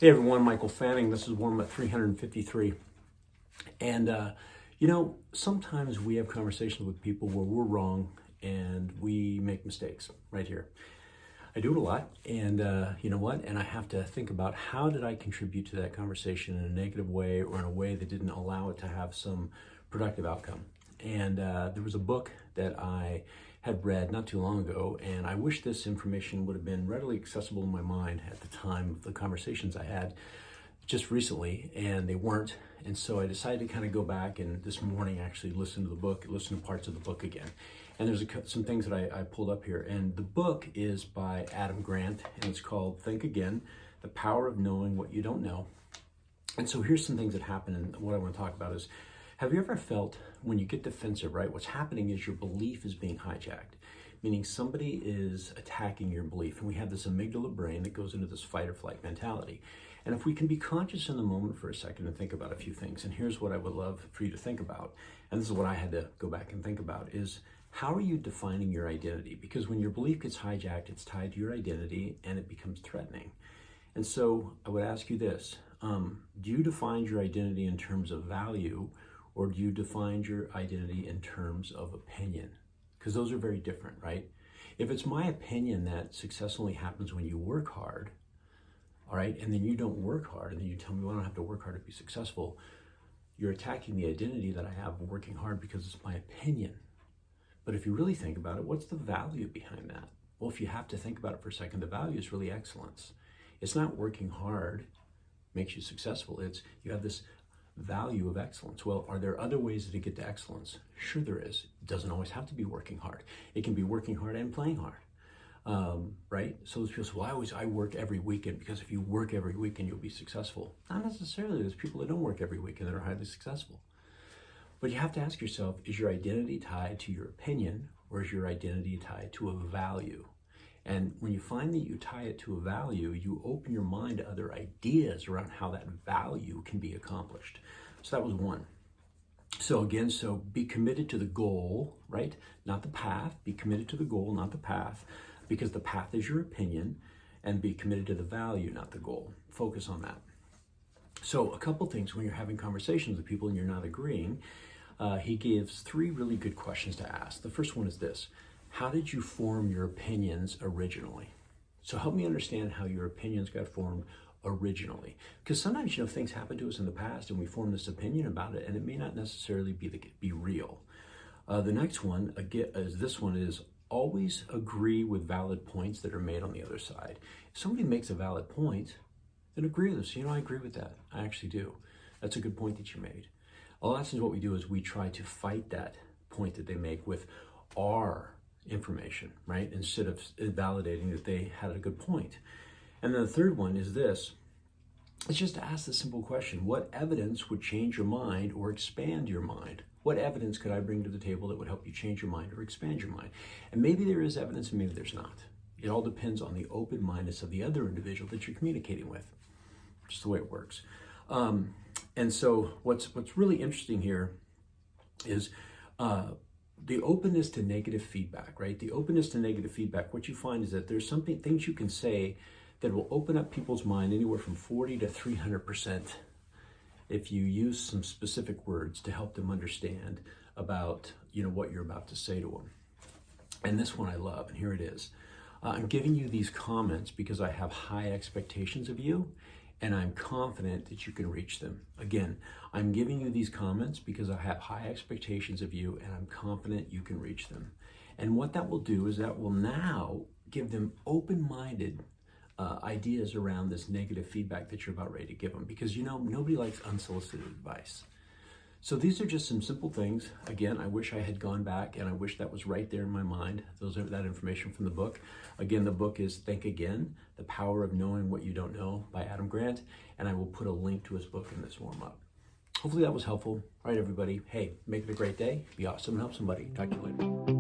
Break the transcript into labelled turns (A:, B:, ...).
A: Hey everyone, Michael Fanning. This is warm up 353. And, sometimes we have conversations with people where we're wrong and we make mistakes right here. I do it a lot. And you know what? And I have to think about how did I contribute to that conversation in a negative way or in a way that didn't allow it to have some productive outcome. And there was a book that I had read not too long ago, and I wish this information would have been readily accessible in my mind at the time of the conversations I had just recently, and they weren't. And so I decided to kind of go back and this morning actually listen to the book, listen to parts of the book again. And there's some things that I pulled up here. And the book is by Adam Grant, and it's called Think Again, The Power of Knowing What You Don't Know. And so here's some things that happen, and what I want to talk about is, have you ever felt when you get defensive, right? What's happening is your belief is being hijacked, meaning somebody is attacking your belief. And we have this amygdala brain that goes into this fight or flight mentality. And if we can be conscious in the moment for a second and think about a few things, and here's what I would love for you to think about, and this is what I had to go back and think about, is how are you defining your identity? Because when your belief gets hijacked, it's tied to your identity and it becomes threatening. And so I would ask you this, do you define your identity in terms of value, or do you define your identity in terms of opinion? Because those are very different, right? If it's my opinion that success only happens when you work hard, all right, and then you don't work hard, and then you tell me, well, I don't have to work hard to be successful, you're attacking the identity that I have of working hard because it's my opinion. But if you really think about it, what's the value behind that? Well, if you have to think about it for a second, the value is really excellence. It's not working hard makes you successful. It's you have this value of excellence. Well, are there other ways to get to excellence? Sure there is. It doesn't always have to be working hard. It can be working hard and playing hard, right? So those people say, well, I work every weekend, because if you work every weekend, you'll be successful. Not necessarily. There's people that don't work every weekend that are highly successful. But you have to ask yourself, is your identity tied to your opinion, or is your identity tied to a value? And when you find that you tie it to a value, you open your mind to other ideas around how that value can be accomplished. So that was one. So again, be committed to the goal, right? Not the path. Be committed to the goal, not the path, because the path is your opinion, and be committed to the value, not the goal. Focus on that. So a couple things when you're having conversations with people and you're not agreeing, he gives 3 really good questions to ask. The first one is this: how did you form your opinions originally? So help me understand how your opinions got formed originally. Because sometimes, things happen to us in the past and we form this opinion about it, and it may not necessarily be real. The next one, again, is always agree with valid points that are made on the other side. If somebody makes a valid point, then agree with them. I agree with that. I actually do. That's a good point that you made. A lot of times what we do is we try to fight that point that they make with our information, right? Instead of validating that they had a good point. And then the third one is this. It's just to ask the simple question: what evidence would change your mind or expand your mind? What evidence could I bring to the table that would help you change your mind or expand your mind? And maybe there is evidence and maybe there's not. It all depends on the open-mindedness of the other individual that you're communicating with. Just the way it works. And so what's really interesting here is the openness to negative feedback, right? The openness to negative feedback, what you find is that there's things you can say that will open up people's mind anywhere from 40 to 300% if you use some specific words to help them understand about, what you're about to say to them. And this one I love, and here it is. I'm giving you these comments because I have high expectations of you, and I'm confident that you can reach them. Again, I'm giving you these comments because I have high expectations of you, and I'm confident you can reach them. And what that will do is that will now give them open-minded ideas around this negative feedback that you're about ready to give them, because nobody likes unsolicited advice. So these are just some simple things. Again, I wish I had gone back, and I wish that was right there in my mind. That information from the book. Again, the book is Think Again, The Power of Knowing What You Don't Know by Adam Grant, and I will put a link to his book in this warm-up. Hopefully that was helpful. All right, everybody. Hey, make it a great day. Be awesome and help somebody. Talk to you later.